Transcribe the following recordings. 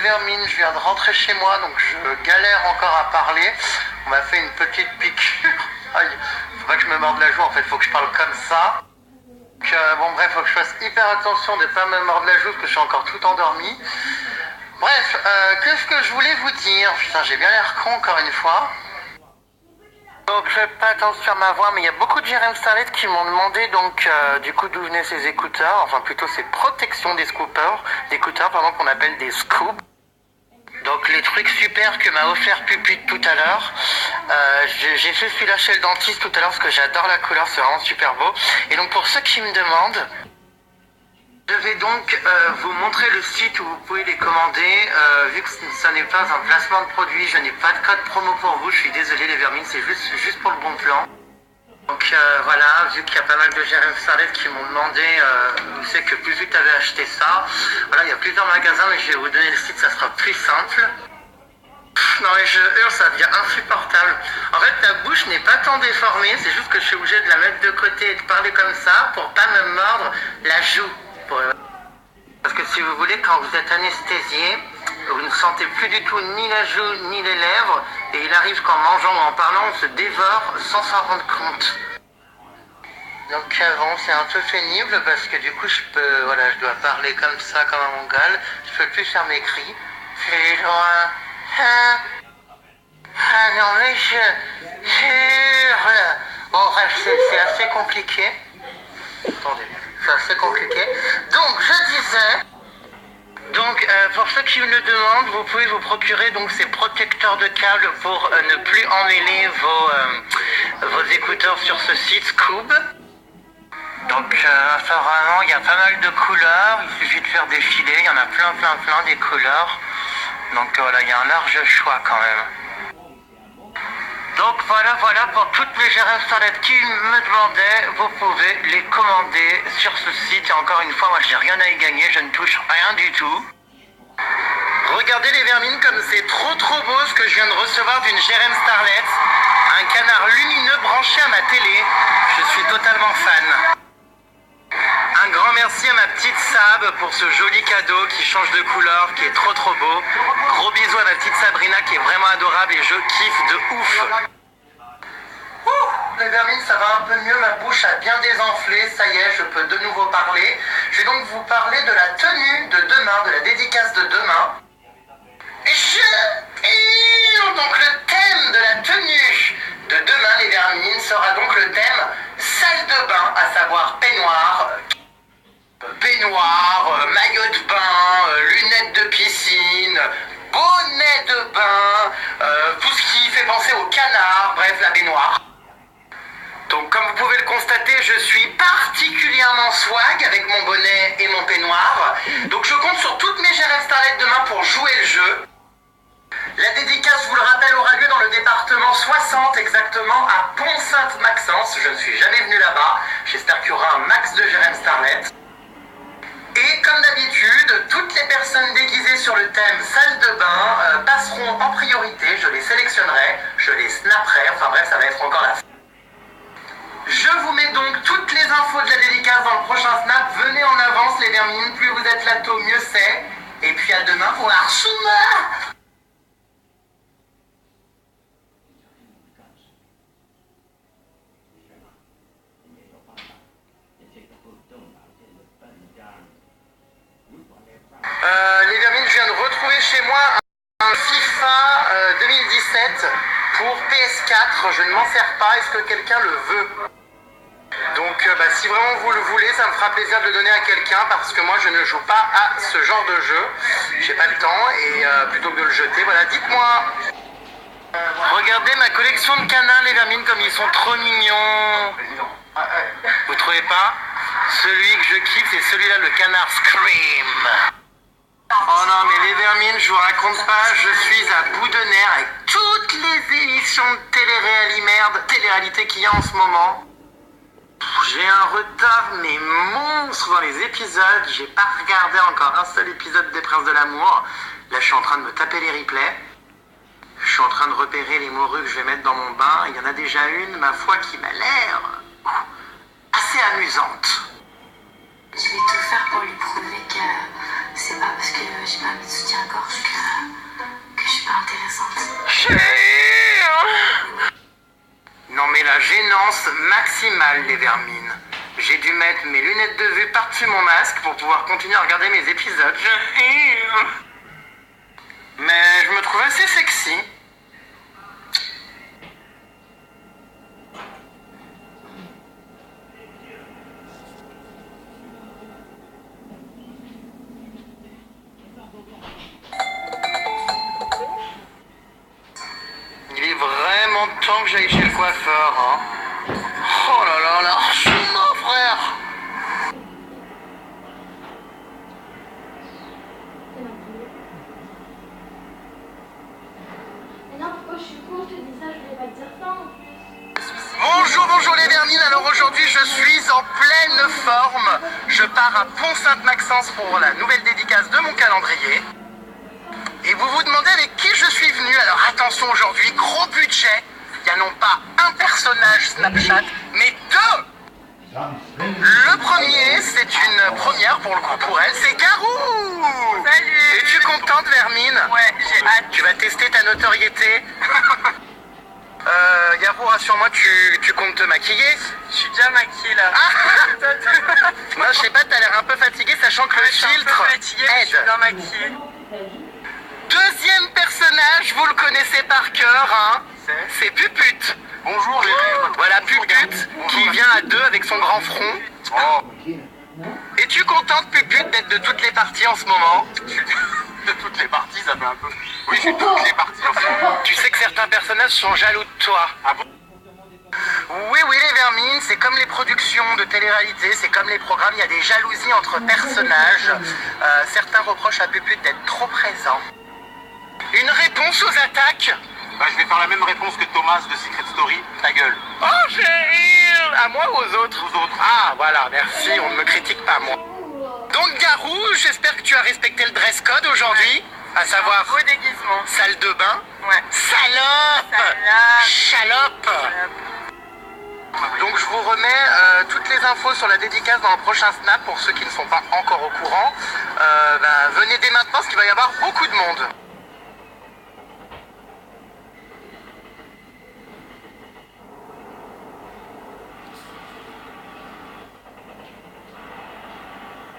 vermines, je viens de rentrer chez moi, donc je galère encore à parler. On m'a fait une petite piqûre. Aïe, faut pas que je me morde la joue, en fait, faut que je parle comme ça. Donc, bon bref, faut que je fasse hyper attention de ne pas me mordre la joue parce que je suis encore tout endormi. Bref, qu'est-ce que je voulais vous dire? Putain, j'ai bien l'air con encore une fois. Donc je fais pas attention à ma voix, mais il y a beaucoup de Jérém Starlet qui m'ont demandé donc du coup d'où venaient ces écouteurs, enfin plutôt ces protections d'écouteurs qu'on appelle des scoops. Donc les trucs super que m'a offert Pupute tout à l'heure. J'ai fait celui-là chez le dentiste tout à l'heure parce que j'adore la couleur, c'est vraiment super beau. Et donc pour ceux qui me demandent, je vais donc vous montrer le site où vous pouvez les commander. Vu que ce n'est pas un placement de produit, je n'ai pas de code promo pour vous. Je suis désolé les vermines, c'est juste pour le bon plan. Donc voilà, vu qu'il y a pas mal de Jérém Starlet qui m'ont demandé où c'est que Pupute avait acheté ça. Voilà, il y a plusieurs magasins, mais je vais vous donner le site, ça sera plus simple. Non mais je hurle, ça devient insupportable. En fait, la bouche n'est pas tant déformée, c'est juste que je suis obligé de la mettre de côté et de parler comme ça pour pas me mordre la joue. Parce que si vous voulez, quand vous êtes anesthésié, vous ne sentez plus du tout ni la joue ni les lèvres, et il arrive qu'en mangeant ou en parlant, on se dévore sans s'en rendre compte. Donc avant, c'est un peu pénible parce que du coup, je dois parler comme ça, comme un mongol. Je peux plus faire mes cris. C'est loin. Ah non mais je hurle. Bon bref, c'est assez compliqué. Attendez, c'est assez compliqué. Donc je disais. Donc pour ceux qui me le demandent, vous pouvez vous procurer donc ces protecteurs de câbles pour ne plus emmêler vos écouteurs sur ce site Scoob. Donc apparemment il y a pas mal de couleurs, il suffit de faire défiler, il y en a plein des couleurs. Donc voilà, il y a un large choix quand même. Donc voilà pour toutes les Jérém Starlet qui me demandaient, vous pouvez les commander sur ce site. Et encore une fois, moi j'ai rien à y gagner, je ne touche rien du tout. Regardez les vermines comme c'est trop beau ce que je viens de recevoir d'une Jérém Starlet. Un canard lumineux branché à ma télé. Je suis totalement fan. Un grand merci à ma petite Sab pour ce joli cadeau qui change de couleur, qui est trop beau. Gros bisous à ma petite Sabrina qui est vraiment adorable et je kiffe de ouf. Les vermines, ça va un peu mieux, ma bouche a bien désenflé, ça y est, je peux de nouveau parler. Je vais donc vous parler de la tenue de demain, de la dédicace de demain. Donc le thème de la tenue de demain, les vermines, sera donc le thème salle de bain, à savoir baignoire, maillot de bain, lunettes de piscine, bonnet de bain, tout ce qui fait penser au canard, bref, la baignoire. Donc comme vous pouvez le constater, je suis particulièrement swag avec mon bonnet et mon peignoir. Donc je compte sur toutes mes Jérém Starlet demain pour jouer le jeu. La dédicace, je vous le rappelle, aura lieu dans le département 60, exactement à Pont-Sainte-Maxence. Je ne suis jamais venu là-bas. J'espère qu'il y aura un max de Jérém Starlet. Et comme d'habitude, toutes les personnes déguisées sur le thème salle de bain passeront en priorité. Je les sélectionnerai, je les snapperai. Enfin bref, ça va être encore la fin. Je vous mets donc toutes les infos de la dédicace dans le prochain snap. Venez en avance les vermines, plus vous êtes là tôt, mieux c'est. Et puis à demain pour Archuma. Les vermines, je viens de retrouver chez moi un FIFA 2017 pour PS4. Je ne m'en sers pas, est-ce que quelqu'un le veut? Donc si vraiment vous le voulez, ça me fera plaisir de le donner à quelqu'un parce que moi je ne joue pas à ce genre de jeu. J'ai pas le temps et plutôt que de le jeter, voilà, dites-moi. Regardez ma collection de canards les vermines comme ils sont trop mignons. Vous trouvez pas? Celui que je kiffe c'est celui-là, le canard Scream. Oh non mais les vermines, je vous raconte pas, je suis à bout de nerfs avec toutes les émissions de télé-réalité qu'il y a en ce moment. J'ai un retard mais monstre dans les épisodes, j'ai pas regardé encore un seul épisode des Princes de l'amour. Là je suis en train de me taper les replays. Je suis en train de repérer les morues que je vais mettre dans mon bain. Il y en a déjà une, ma foi, qui m'a l'air assez amusante. Je vais tout faire pour lui prouver que c'est pas parce que j'ai pas mis de soutien-gorge que si mal, les vermines. J'ai dû mettre mes lunettes de vue par-dessus mon masque pour pouvoir continuer à regarder mes épisodes. Mais je me trouve assez sexy. Il est vraiment temps que j'aille chez le coiffeur, hein. Oh là là, l'archement, frère. Mais non, pourquoi je suis con, je te dis ça, je voulais pas te dire ça en plus. Bonjour les vermines, alors aujourd'hui je suis en pleine forme. Je pars à Pont-Sainte-Maxence pour la nouvelle dédicace de mon calendrier. Et vous vous demandez avec qui je suis venu. Alors attention, aujourd'hui, gros budget. Il n'y a non pas un personnage Snapchat, mais deux. Le premier, c'est une première pour le coup pour elle, c'est Garou. Salut. Es-tu contente, Vermine? Ouais, j'ai hâte. Tu vas tester ta notoriété. Garou, rassure-moi, tu comptes te maquiller? Je suis déjà maquillée là. Moi, je sais pas, t'as l'air un peu fatiguée, sachant que le Je suis un peu filtre fatiguée, mais je suis aide. bien maquillée. Deuxième personnage, vous le connaissez par cœur, hein? C'est Pupute. Bonjour les rêves. Voilà Pupute qui vient à deux avec son grand front. Oh, Es-tu contente, Pupute, d'être de toutes les parties en ce moment? de toutes les parties, ça fait un peu. Oui, je suis de toutes les parties en ce moment. Tu sais que certains personnages sont jaloux de toi. Ah bon? Oui, les vermines, c'est comme les productions de télé-réalité, c'est comme les programmes, il y a des jalousies entre personnages. Certains reprochent à Pupute d'être trop présent. Une réponse aux attaques? Bah, je vais faire la même réponse que Thomas de Secret Story. Ta gueule. Oh, j'ai... À moi ou aux autres? Aux autres. Ah, voilà, merci, on ne me critique pas, moi. Donc, Garou, j'espère que tu as respecté le dress code aujourd'hui, à savoir Beau déguisement. salle de bain. Ouais. Salope! Chalope! Donc, je vous remets toutes les infos sur la dédicace dans le prochain Snap pour ceux qui ne sont pas encore au courant. Venez dès maintenant, parce qu'il va y avoir beaucoup de monde.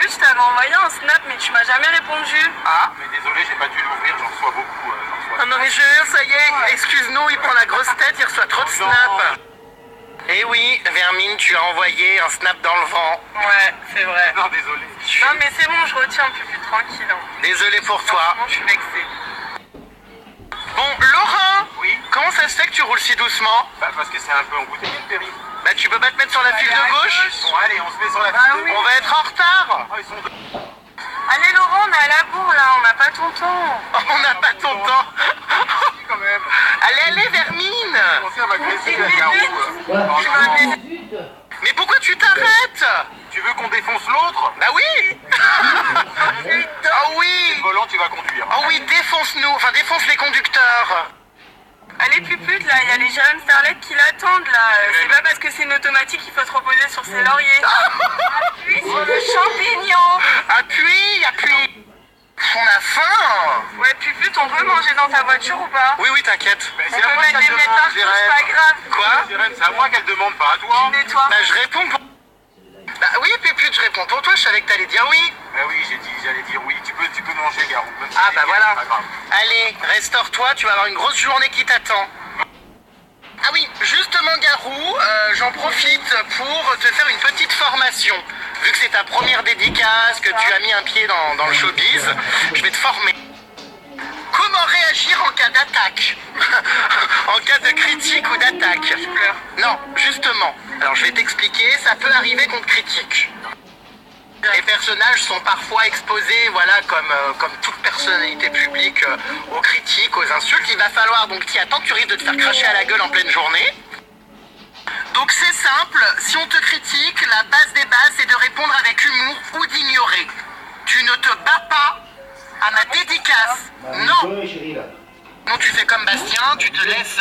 Je t'avais envoyé un snap, mais tu m'as jamais répondu. Ah? Mais désolé, j'ai pas dû l'ouvrir, j'en reçois beaucoup. Ah non mais ça y est, excuse-nous, il prend la grosse tête, il reçoit trop de snaps. Eh oui, Vermine, tu as envoyé un snap dans le vent. Ouais, c'est vrai. Non, désolé. Non, mais c'est bon, je retiens un peu plus tranquille. Hein. Désolé pour toi. Franchement, je suis vexée. Bon, Laurent, Oui. comment ça se fait que tu roules si doucement? Bah, parce que c'est un peu embouteillé le périph'. Bah tu peux pas te mettre sur la file de gauche? Bon, allez, on se met sur la Ah file de oui. On va être en retard. Oh, ils sont deux. Allez, Laurent, on est à la bourre là, on n'a pas ton temps. On n'a pas ton temps. Quand même. Allez, Vermine. Commencez à m'agresser, la Vite, Garou. vite. Oh, Tu m'as mis- Mais pourquoi tu t'arrêtes? tu veux qu'on défonce l'autre? Bah oui. Oh oui. Le volant, tu vas conduire. Oh oui, défonce-nous, enfin défonce les conducteurs. Allez, Pupute, là, il y a les Jérôme Starlet qui l'attendent là. C'est pas parce que c'est une automatique qu'il faut se reposer sur ses lauriers. Appuie sur le champignon. Appuie. On a faim. Ouais, Pupute, on peut manger dans ta voiture ou pas? Oui, t'inquiète. Bah, On c'est à peut moi mettre qu'elle des miettes demande, partout, c'est pas Jérém. grave. Quoi? Jérém, c'est à moi qu'elle demande, pas à toi. Tu nettoies. Bah je réponds pour... Bah oui, Pupute, je réponds pour toi, je savais que t'allais dire oui. Bah oui, j'allais dire oui. Tu peux manger, Garou. Même si Ah c'est bah bien, voilà. c'est pas grave. Allez, restaure-toi, tu vas avoir une grosse journée qui t'attend. Ah oui, justement Garou, j'en profite pour te faire une petite formation. Vu que c'est ta première dédicace, que tu as mis un pied dans le showbiz, je vais te former. Comment réagir en cas d'attaque? En cas de critique ou d'attaque? Je pleure. Non, justement. Alors je vais t'expliquer, ça peut arriver qu'on te critique. Les personnages sont parfois exposés, voilà, comme toute personnalité publique, aux critiques, aux insultes. Il va falloir donc t'y attendre, tu risques de te faire cracher à la gueule en pleine journée. Donc c'est simple, si on te critique, la base des bases, c'est de répondre avec humour ou d'ignorer. Tu ne te bats pas à ma dédicace. Non. Non, tu fais comme Bastien, tu te laisses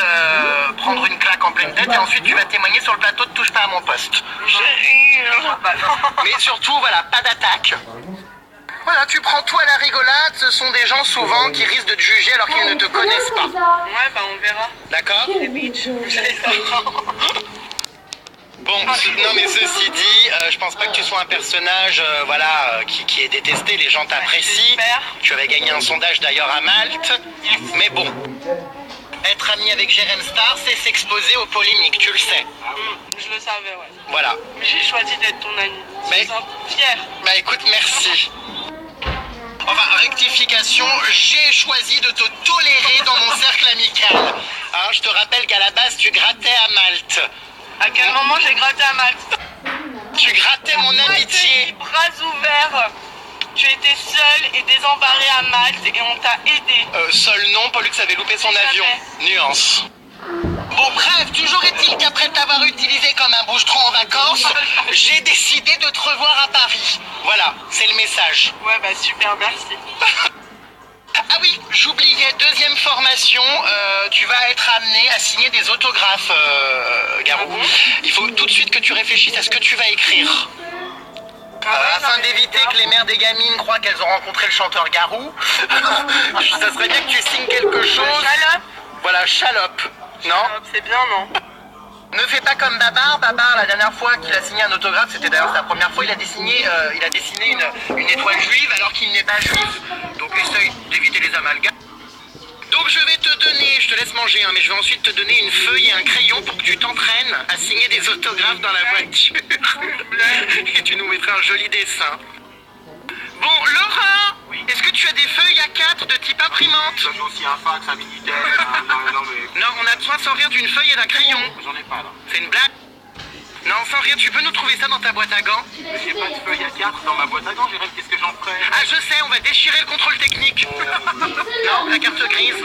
prendre une claque en pleine tête et ensuite tu vas témoigner sur le plateau de Touche pas à mon poste. Mais surtout, voilà, pas d'attaque. Voilà, tu prends tout à la rigolade, ce sont des gens souvent qui risquent de te juger alors qu'ils ne te connaissent pas. Ouais, bah on verra. D'accord? Bon, non mais ceci dit, je pense pas que tu sois un personnage qui est détesté, les gens t'apprécient. Tu avais gagné un sondage d'ailleurs à Malte. Mais bon, être ami avec Jérém Star, c'est s'exposer aux polémiques, tu le sais. Je le savais, ouais. Voilà. Mais j'ai choisi d'être ton ami. Mais- Je suis fière. Bah écoute, merci. Enfin, rectification, j'ai choisi de te tolérer dans mon cercle amical. Hein, je te rappelle qu'à la base, tu grattais à Malte. À quel moment j'ai gratté à Malte? Tu grattais mon amitié. Bras ouverts. Tu étais seule et désemparée à Malte et on t'a aidé. Seul non, Pollux avait loupé son avion. Nuance. Bon bref, toujours est-il qu'après t'avoir utilisé comme un bouche-trou en vacances, j'ai décidé de te revoir à Paris. Voilà, c'est le message. Ouais, bah super, merci. Ah oui, j'oubliais, deuxième formation, tu vas être amené à signer des autographes, Garou. Il faut tout de suite que tu réfléchisses à ce que tu vas écrire. Afin d'éviter que les mères des gamines croient qu'elles ont rencontré le chanteur Garou, ça serait bien que tu signes quelque chose. Salope. Voilà, chalope. Non? C'est bien, non? Ne fais pas comme Babar. Babar, la dernière fois qu'il a signé un autographe, c'était d'ailleurs sa première fois, il a dessiné une étoile juive alors qu'il n'est pas juif. Donc essaye d'éviter les amalgames. Donc je vais te donner, je te laisse manger, hein, mais je vais ensuite te donner une feuille et un crayon pour que tu t'entraînes à signer des autographes dans la voiture. Et tu nous mettras un joli dessin. Bon, Laura, est-ce que tu as des feuilles A4 de type imprimante? J'ai aussi un fax, un Minitel, non mais... Non, on a besoin sans rire d'une feuille et d'un crayon. J'en ai pas là. C'est une blague? Non, sans rire, tu peux nous trouver ça dans ta boîte à gants? J'ai pas de feuille A4 dans ma boîte à gants, Jérém, qu'est-ce que j'en ferais? Ah, je sais, on va déchirer le contrôle technique. Non, la carte grise.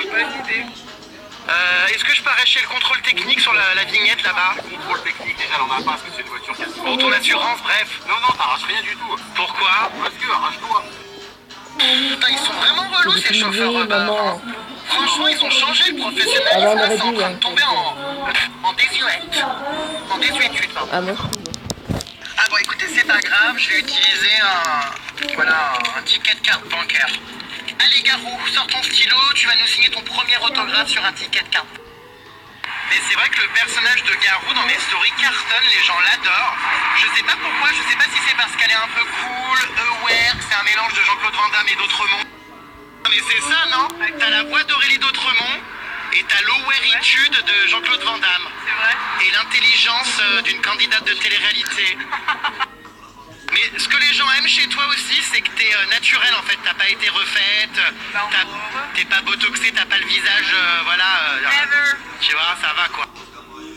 Est-ce que je peux arracher le contrôle technique sur la vignette là-bas? Contrôle technique, déjà, elle en a pas parce que c'est une voiture qui a... Pour ton assurance, bref. Non, t'arraches rien du tout. Pourquoi? Parce que, arrache-toi. Putain, ils sont vraiment relous ces chauffeurs Uber. maman. Franchement, ils ont changé le professionnalisme. Ah, on là, aurait c'est en dû, train hein. de tomber en désuète. En désuétude, pardon. Ah bon? Ah bon, écoutez, c'est pas grave, je vais utiliser un ticket de carte bancaire. Allez, Garou, sors ton stylo, tu vas nous signer ton premier autographe sur un ticket de carte. Mais c'est vrai que le personnage de Garou dans mes stories cartonne, les gens l'adorent. Je sais pas pourquoi, je sais pas si c'est parce qu'elle est un peu cool, aware, que c'est un mélange de Jean-Claude Van Damme et d'Autremont. Mais c'est ça, non? T'as la voix d'Aurélie d'Autremont et t'as l'oweritude de Jean-Claude Van Damme. C'est vrai? Et l'intelligence d'une candidate de télé-réalité. Mais ce que les gens aiment chez toi aussi, c'est que t'es naturelle en fait, t'as pas été refaite, t'es pas botoxée, t'as pas le visage, Never. tu vois, ça va quoi.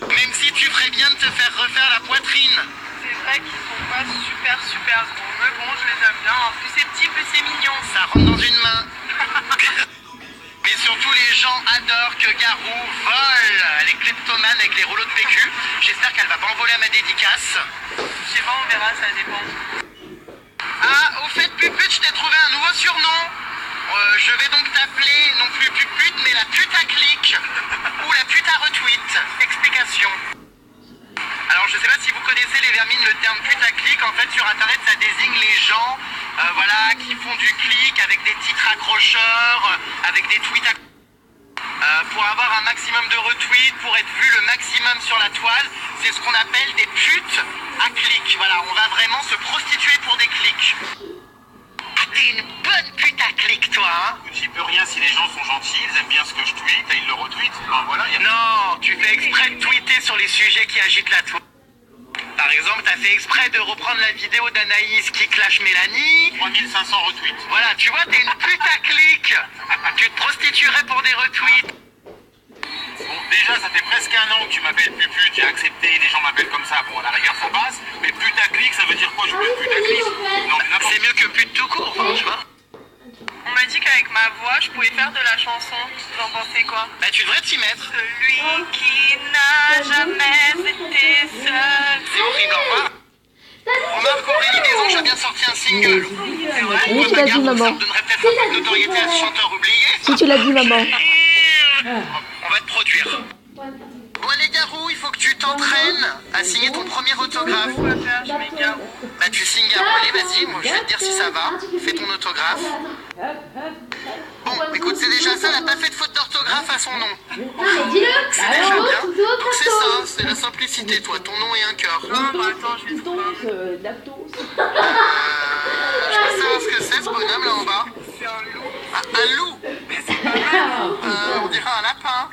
Même si tu ferais bien de te faire refaire la poitrine. C'est vrai qu'ils sont pas super gros. Mais bon, je les aime bien. Plus c'est petit, plus c'est mignon. Ça rentre dans une main. Mais surtout les gens adorent que Garou vole. Elle est kleptomane avec les rouleaux de PQ. J'espère qu'elle va pas envoler à ma dédicace. Je sais pas, on verra, ça dépend. Ah, au fait, Pupute, je t'ai trouvé un nouveau surnom. Je vais donc t'appeler, non plus Pupute, mais la pute à clic. Ou la pute à retweet. Explication. Alors, je sais pas si vous connaissez les vermines, le terme putaclic. En fait, sur Internet, ça désigne les gens qui font du clic avec des titres accrocheurs, avec des tweets pour avoir un maximum de retweets, pour être vu le maximum sur la toile. C'est ce qu'on appelle des putes à clic. Voilà, on va vraiment se prostituer pour des clics. Ah, t'es une bonne pute à clic, toi, hein? J'y peux rien si les gens sont gentils, ils aiment bien ce que je tweete et ils le retweetent. Ben voilà, Non, tu fais exprès de tweeter sur les sujets qui agitent la toile. Par exemple, t'as fait exprès de reprendre la vidéo d'Anaïs qui clash Mélanie. 3500 retweets. Voilà, tu vois, t'es une pute à clic. Tu te prostituerais pour des retweets. Bon, déjà, ça fait presque un an que tu m'appelles Pupute, j'ai accepté, les gens m'appellent comme ça. Bon, à la rigueur, ça passe. Mais putaclic, ça veut dire quoi? Je veux putaclic. Non, mais n'importe. C'est mieux que pute tout court, tu vois. On m'a dit qu'avec ma voix, je pouvais faire de la chanson. Vous en pensez quoi? Bah, tu devrais t'y mettre. Celui qui n'a jamais été seul. C'est horrible, au revoir. Remarque, Aurélie Desanges a bien sorti un single. C'est vrai? Oui, tu l'as dit, maman. Ça donnerait peut-être un peu de notoriété à ce chanteur oublié. Si tu l'as dit, maman. On va te produire. Bon, allez, Garou, il faut que tu t'en t'entraînes à signer ton premier autographe. Quoi faire, je m'égare. Bah tu signes Gabriel, vas-y, moi je vais te dire si ça va. Fais ton autographe. Bon, écoute, c'est déjà ça, elle n'a pas fait de faute d'orthographe à son nom. Non, mais dis-le. C'est déjà bien. Donc c'est ça, c'est la simplicité, toi, ton nom et un cœur. Non, bah attends, je vais trouver un mot. Je veux savoir ce que c'est ce bonhomme là en bas. C'est un loup. Ah, un loup. Mais c'est pas mal. On dirait un lapin.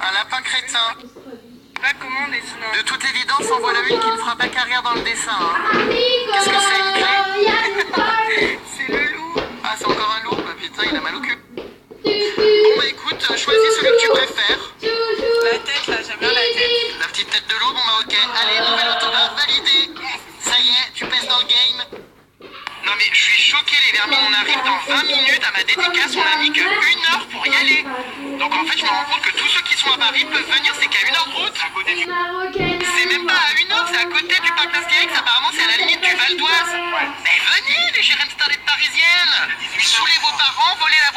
Un lapin crétin. Je sais pas comment dessiner un De toute évidence, en voilà une qui ne fera pas carrière dans le dessin. Hein. Qu'est-ce que c'est, une clé? C'est le loup. Ah, c'est encore un loup? Bah putain, il a mal au cul. Bon bah écoute, choisis celui que tu préfères. La tête là, j'aime bien la tête. La petite tête de loup, bon bah ok. Allez, nouvel autographe validé. Ça y est, tu pèses dans le game. Non mais je suis choqué les vermines, on arrive dans 20 minutes à ma dédicace, on a mis que 1 heure pour y aller. Donc en fait je me rends compte que tous ceux qui sont à Paris peuvent venir, c'est qu'à 1 heure de route. À côté du... C'est même pas à 1 heure, c'est à côté du parc d'Astérix, apparemment c'est à la limite du Val d'Oise. Mais venez les gérants de starlettes parisiennes. Saoulez vos parents, volez la